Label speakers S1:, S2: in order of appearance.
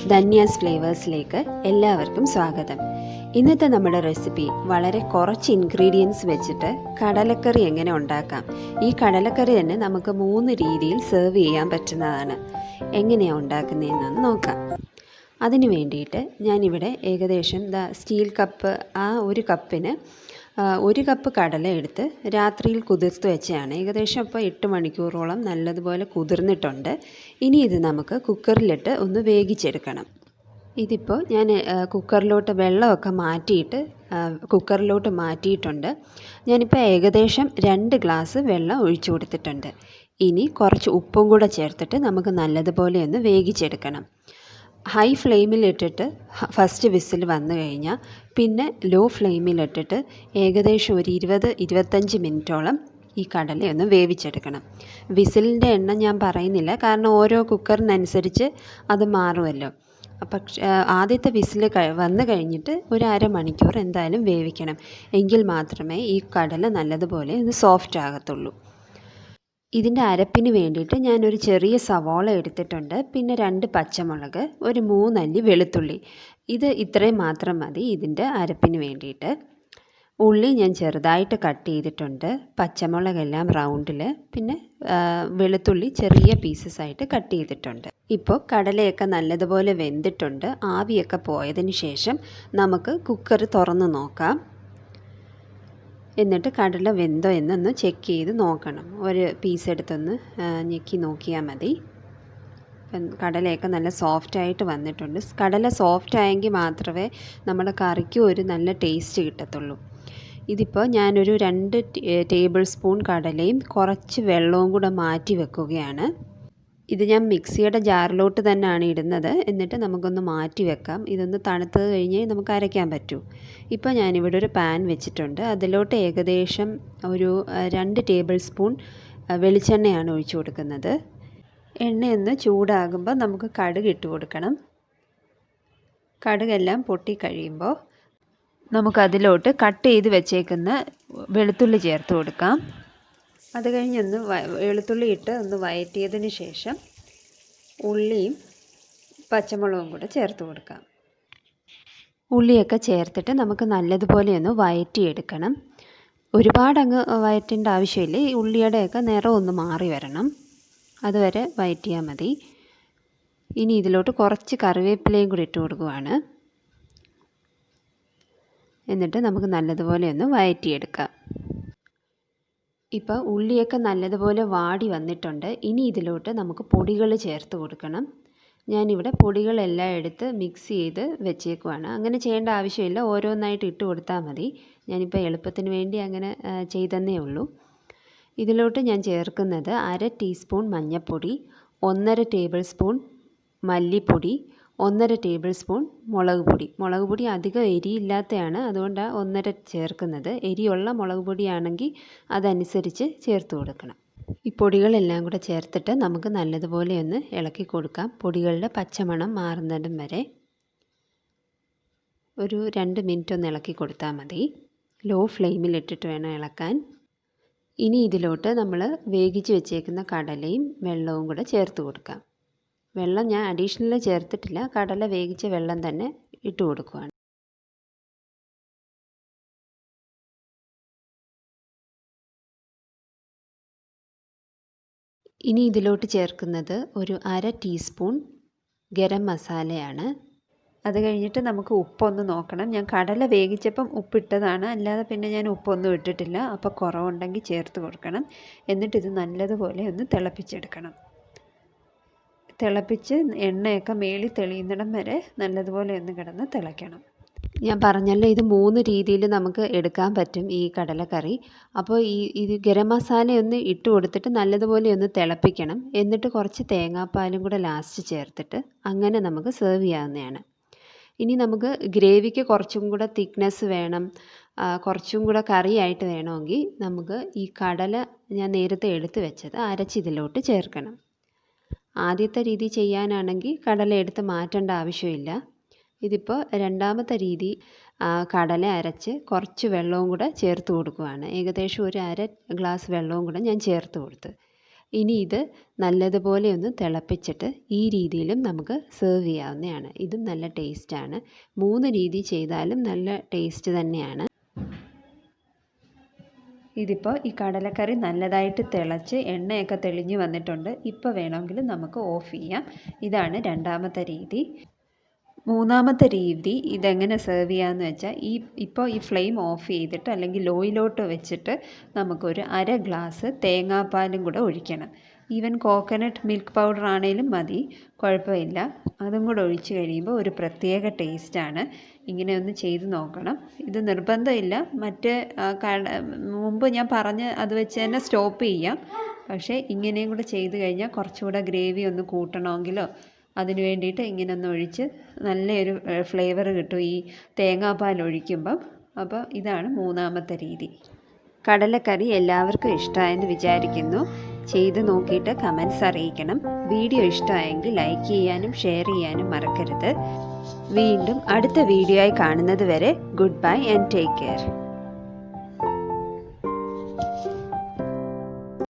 S1: ധന്യാസ് ഫ്ലേവേഴ്സിലേക്ക് എല്ലാവർക്കും സ്വാഗതം. ഇന്നത്തെ നമ്മുടെ റെസിപ്പി വളരെ കുറച്ച് ഇൻഗ്രീഡിയൻസ് വെച്ചിട്ട് കടലക്കറി എങ്ങനെ ഉണ്ടാക്കാം. ഈ കടലക്കറി തന്നെ നമുക്ക് 3 രീതിയിൽ സെർവ് ചെയ്യാൻ പറ്റുന്നതാണ്. എങ്ങനെയാണ് ഉണ്ടാക്കുന്നതെന്ന് നോക്കാം. അതിന് വേണ്ടിയിട്ട് ഞാനിവിടെ ഏകദേശം സ്റ്റീൽ കപ്പ് ഒരു കപ്പിന് 1 കപ്പ് കടല എടുത്ത് രാത്രിയിൽ കുതിർത്ത് വെച്ചതാണ്. ഏകദേശം ഇപ്പോൾ 8 മണിക്കൂറോളം നല്ലതുപോലെ കുതിർന്നിട്ടുണ്ട്. ഇനി ഇത് നമുക്ക് കുക്കറിലിട്ട് ഒന്ന് വേവിച്ചെടുക്കണം. ഇതിപ്പോൾ ഞാൻ കുക്കറിലോട്ട് വെള്ളമൊക്കെ മാറ്റിയിട്ട് കുക്കറിലോട്ട് മാറ്റിയിട്ടുണ്ട്. ഞാനിപ്പോൾ ഏകദേശം 2 ഗ്ലാസ് വെള്ളം ഒഴിച്ചു കൊടുത്തിട്ടുണ്ട്. ഇനി കുറച്ച് ഉപ്പും കൂടെ ചേർത്തിട്ട് നമുക്ക് നല്ലതുപോലെ ഒന്ന് വേവിച്ചെടുക്കണം. ഹൈ ഫ്ലെയിമിലിട്ടിട്ട് ഫസ്റ്റ് വിസിൽ വന്നു കഴിഞ്ഞാൽ പിന്നെ ലോ ഫ്ലെയിമിലിട്ടിട്ട് ഏകദേശം ഒരു 20-25 മിനിറ്റോളം ഈ കടലയൊന്ന് വേവിച്ചെടുക്കണം. വിസിലിൻ്റെ എണ്ണം ഞാൻ പറയുന്നില്ല, കാരണം ഓരോ കുക്കറിനനുസരിച്ച് അത് മാറുമല്ലോ. പക്ഷേ ആദ്യത്തെ വിസിൽ വന്നു കഴിഞ്ഞിട്ട് ഒരു അരമണിക്കൂർ എന്തായാലും വേവിക്കണം. എങ്കിൽ മാത്രമേ ഈ കടല നല്ലതുപോലെ ഒന്ന് സോഫ്റ്റ് ആകത്തുള്ളൂ. ഇതിൻ്റെ അരപ്പിന് വേണ്ടിയിട്ട് ഞാനൊരു ചെറിയ സവാള എടുത്തിട്ടുണ്ട്. പിന്നെ 2 പച്ചമുളക്, ഒരു 3 അല്ലി വെളുത്തുള്ളി. ഇത് ഇത്രയും മാത്രം മതി ഇതിൻ്റെ അരപ്പിന് വേണ്ടിയിട്ട്. ഉള്ളി ഞാൻ ചെറുതായിട്ട് കട്ട് ചെയ്തിട്ടുണ്ട്. പച്ചമുളകെല്ലാം റൗണ്ടിൽ, പിന്നെ വെളുത്തുള്ളി ചെറിയ പീസസ് ആയിട്ട് കട്ട് ചെയ്തിട്ടുണ്ട്. ഇപ്പോൾ കടലയൊക്കെ നല്ലതുപോലെ വെന്തിട്ടുണ്ട്. ആവിയൊക്കെ പോയതിന് ശേഷം നമുക്ക് കുക്കർ തുറന്ന് നോക്കാം. എന്നിട്ട് കടല വെന്തോ എന്നൊന്ന് ചെക്ക് ചെയ്ത് നോക്കണം. ഒരു പീസ് എടുത്തൊന്ന് ഞെക്കി നോക്കിയാൽ മതി. കടലയൊക്കെ നല്ല സോഫ്റ്റായിട്ട് വന്നിട്ടുണ്ട്. കടല സോഫ്റ്റ് ആയെങ്കിൽ മാത്രമേ നമ്മുടെ കറിക്ക് ഒരു നല്ല ടേസ്റ്റ് കിട്ടത്തുള്ളൂ. ഇതിപ്പോൾ ഞാനൊരു 2 ടേബിൾ സ്പൂൺ കടലയും കുറച്ച് വെള്ളവും കൂടെ മാറ്റി വെക്കുകയാണ്. ഇത് ഞാൻ മിക്സിയുടെ ജാറിലോട്ട് തന്നെയാണ് ഇടുന്നത്. എന്നിട്ട് നമുക്കൊന്ന് മാറ്റി വെക്കാം. ഇതൊന്ന് തണുത്ത് കഴിഞ്ഞ് നമുക്ക് അരയ്ക്കാൻ പറ്റൂ. ഇപ്പോൾ ഞാനിവിടെ ഒരു പാൻ വെച്ചിട്ടുണ്ട്. അതിലോട്ട് ഏകദേശം ഒരു 2 ടേബിൾ സ്പൂൺ വെളിച്ചെണ്ണയാണ് ഒഴിച്ചു കൊടുക്കുന്നത്. എണ്ണയൊന്ന് ചൂടാകുമ്പോൾ നമുക്ക് കടുക് ഇട്ട് കൊടുക്കണം. കടുകെല്ലാം പൊട്ടി കഴിയുമ്പോൾ നമുക്കതിലോട്ട് കട്ട് ചെയ്ത് വെച്ചേക്കുന്ന വെളുത്തുള്ളി ചേർത്ത് കൊടുക്കാം. അത് കഴിഞ്ഞൊന്ന് വെളുത്തുള്ളി ഇട്ട് ഒന്ന് വഴറ്റിയതിന് ശേഷം ഉള്ളിയും പച്ചമുളകും കൂടെ ചേർത്ത് കൊടുക്കാം. ഉള്ളിയൊക്കെ ചേർത്തിട്ട് നമുക്ക് നല്ലതുപോലെ ഒന്ന് വഴറ്റിയെടുക്കണം. ഒരുപാടങ്ങ് വഴറ്റേണ്ട ആവശ്യമില്ല. ഈ ഉള്ളിയുടെയൊക്കെ നിറം ഒന്ന് മാറി വരണം, അതുവരെ വഴറ്റിയാൽ മതി. ഇനി ഇതിലോട്ട് കുറച്ച് കറിവേപ്പിലയും കൂടി ഇട്ട് കൊടുക്കുവാണ്. എന്നിട്ട് നമുക്ക് നല്ലതുപോലെ ഒന്ന് വഴറ്റിയെടുക്കാം. ഇപ്പോൾ ഉള്ളിയൊക്കെ നല്ലതുപോലെ വാടി വന്നിട്ടുണ്ട്. ഇനി ഇതിലോട്ട് നമുക്ക് പൊടികൾ ചേർത്ത് കൊടുക്കണം. ഞാനിവിടെ പൊടികളെല്ലാം എടുത്ത് മിക്സ് ചെയ്ത് വെച്ചേക്കുവാണ്. അങ്ങനെ ചെയ്യേണ്ട ആവശ്യമില്ല, ഓരോന്നായിട്ട് ഇട്ട് കൊടുത്താൽ മതി. ഞാനിപ്പോൾ എളുപ്പത്തിന് വേണ്ടി അങ്ങനെ ചെയ്തെന്നേ ഉള്ളൂ. ഇതിലോട്ട് ഞാൻ ചേർക്കുന്നത് 1/2 ടീസ്പൂൺ മഞ്ഞൾപ്പൊടി, 1/2 ടേബിൾ സ്പൂൺ മല്ലിപ്പൊടി, 1/2 ടേബിൾ സ്പൂൺ മുളക് പൊടി അധികം എരിയില്ലാത്തതാണ്, അതുകൊണ്ടാണ് 1/2 ചേർക്കുന്നത്. എരിയുള്ള മുളക് പൊടിയാണെങ്കിൽ അതനുസരിച്ച് ചേർത്ത് കൊടുക്കണം. ഈ പൊടികളെല്ലാം കൂടെ ചേർത്തിട്ട് നമുക്ക് നല്ലതുപോലെ ഒന്ന് ഇളക്കി കൊടുക്കാം. പൊടികളുടെ പച്ചമണം മാറുന്നതും വരെ ഒരു 2 മിനിറ്റ് ഒന്ന് ഇളക്കി കൊടുത്താൽ മതി. ലോ ഫ്ലെയിമിലിട്ടിട്ട് വേണം ഇളക്കാൻ. ഇനി ഇതിലോട്ട് നമ്മൾ വേവിച്ച് വെച്ചേക്കുന്ന കടലയും വെള്ളവും കൂടെ ചേർത്ത് കൊടുക്കാം. വെള്ളം ഞാൻ അഡീഷണൽ ചേർത്തിട്ടില്ല, കടല വേവിച്ച വെള്ളം തന്നെ ഇട്ട് കൊടുക്കുകയാണ്. ഇനി ഇതിലോട്ട് ചേർക്കുന്നത് ഒരു 1/2 ടീസ്പൂൺ ഗരം മസാലയാണ്. അത് കഴിഞ്ഞിട്ട് നമുക്ക് ഉപ്പൊന്ന് നോക്കണം. ഞാൻ കടല വേവിച്ചപ്പം ഉപ്പിട്ടതാണ്, അല്ലാതെ പിന്നെ ഞാൻ ഉപ്പൊന്നും ഇട്ടിട്ടില്ല. അപ്പോൾ കുറവുണ്ടെങ്കിൽ ചേർത്ത് കൊടുക്കണം. എന്നിട്ടിത് നല്ലതുപോലെ ഒന്ന് തിളപ്പിച്ചെടുക്കണം. തിളപ്പിച്ച് എണ്ണയൊക്കെ മേളിൽ തെളിയുന്നിടം വരെ നല്ലതുപോലെ ഒന്ന് കിടന്ന് തിളയ്ക്കണം. ഞാൻ പറഞ്ഞല്ലോ, ഇത് 3 രീതിയിൽ നമുക്ക് എടുക്കാൻ പറ്റും ഈ കടലക്കറി. അപ്പോൾ ഇത് ഗരം മസാല ഒന്ന് ഇട്ട് കൊടുത്തിട്ട് നല്ലതുപോലെ ഒന്ന് തിളപ്പിക്കണം. എന്നിട്ട് കുറച്ച് തേങ്ങാപ്പാലും കൂടെ ലാസ്റ്റ് ചേർത്തിട്ട് അങ്ങനെ നമുക്ക് സെർവ് ചെയ്യാവുന്നതാണ്. ഇനി നമുക്ക് ഗ്രേവിക്ക് കുറച്ചും കൂടെ തിക്നെസ് വേണം, കുറച്ചും കൂടെ കറിയായിട്ട് വേണമെങ്കിൽ നമുക്ക് ഈ കടല ഞാൻ നേരത്തെ എടുത്ത് വെച്ചത് അരച്ചിതിലോട്ട് ചേർക്കണം. ആദ്യത്തെ രീതി ചെയ്യാനാണെങ്കിൽ കടല എടുത്ത് മാറ്റേണ്ട ആവശ്യമില്ല. ഇതിപ്പോൾ രണ്ടാമത്തെ രീതി കടല അരച്ച് കുറച്ച് വെള്ളവും കൂടെ ചേർത്ത് കൊടുക്കുകയാണ്. ഏകദേശം ഒരു 1/2 ഗ്ലാസ് വെള്ളവും കൂടെ ഞാൻ ചേർത്ത് കൊടുത്ത്. ഇനി ഇത് നല്ലതുപോലെ ഒന്ന് തിളപ്പിച്ചിട്ട് ഈ രീതിയിലും നമുക്ക് സെർവ് ചെയ്യാവുന്നതാണ്. ഇതും നല്ല ടേസ്റ്റാണ്. 3 രീതി ചെയ്താലും നല്ല ടേസ്റ്റ് തന്നെയാണ്. ഇതിപ്പോൾ ഈ കടലക്കറി നല്ലതായിട്ട് തിളച്ച് എണ്ണയൊക്കെ തെളിഞ്ഞ് വന്നിട്ടുണ്ട്. ഇപ്പോൾ വേണമെങ്കിൽ നമുക്ക് ഓഫ് ചെയ്യാം. ഇതാണ് രണ്ടാമത്തെ രീതി. മൂന്നാമത്തെ രീതി ഇതെങ്ങനെ സെർവ് ചെയ്യാമെന്ന് വെച്ചാൽ ഇപ്പോൾ ഈ ഫ്ലെയിം ഓഫ് ചെയ്തിട്ട് അല്ലെങ്കിൽ ലോയിലോട്ട് വെച്ചിട്ട് നമുക്കൊരു 1/2 ഗ്ലാസ് തേങ്ങാപ്പാലും കൂടെ ഒഴിക്കണം. ഈവൻ കോക്കനട്ട് മിൽക്ക് പൗഡർ ആണെങ്കിലും മതി, കുഴപ്പമില്ല. അതും കൂടെ ഒഴിച്ച് കഴിയുമ്പോൾ ഒരു പ്രത്യേക ടേസ്റ്റാണ്. ഇങ്ങനെ ഒന്ന് ചെയ്ത് നോക്കണം. ഇത് നിർബന്ധമില്ല, മുമ്പ് ഞാൻ പറഞ്ഞ് അത് വെച്ച് തന്നെ സ്റ്റോപ്പ് ചെയ്യാം. പക്ഷേ ഇങ്ങനെയും കൂടെ ചെയ്ത് കഴിഞ്ഞാൽ കുറച്ചുകൂടെ ഗ്രേവി ഒന്ന് കൂട്ടണമെങ്കിലോ അതിന് വേണ്ടിയിട്ട് ഇങ്ങനെ ഒന്ന് ഒഴിച്ച് നല്ലൊരു ഫ്ലേവർ കിട്ടും ഈ തേങ്ങാപ്പാൽ ഒഴിക്കുമ്പം. അപ്പോൾ ഇതാണ് മൂന്നാമത്തെ രീതി. കടലക്കറി എല്ലാവർക്കും ഇഷ്ടമായെന്ന് വിചാരിക്കുന്നു. ചെയ്ത് നോക്കിയിട്ട് കമൻസ് അറിയിക്കണം. വീഡിയോ ഇഷ്ടമായെങ്കിൽ ലൈക്ക് ചെയ്യാനും ഷെയർ ചെയ്യാനും മറക്കരുത്. വീണ്ടും അടുത്ത വീഡിയോ ആയി കാണുന്നത് വരെ good bye and take care.